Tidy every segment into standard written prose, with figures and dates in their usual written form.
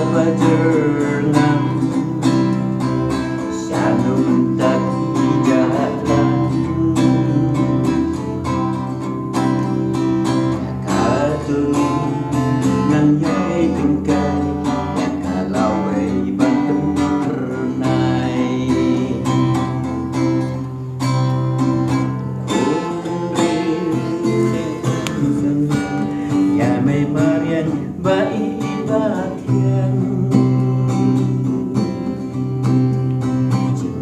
berenang Shalom tak jalan Katulung nang yai tengkai Kalawai bantu renai Ya mai marian bai bagian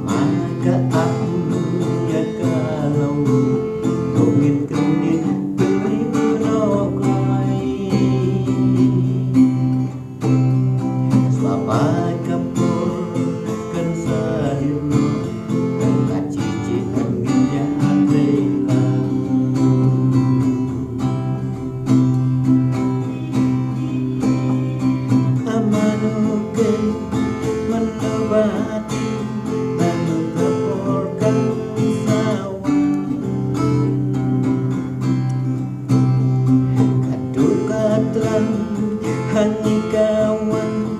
Maka aku ya kalau Dongin kenin beri berokai Selamat kapur kan sahir Dengan cici angin yang hilang Amanukan menobati lalu laporkan sawah Kaduka terang hanya kawan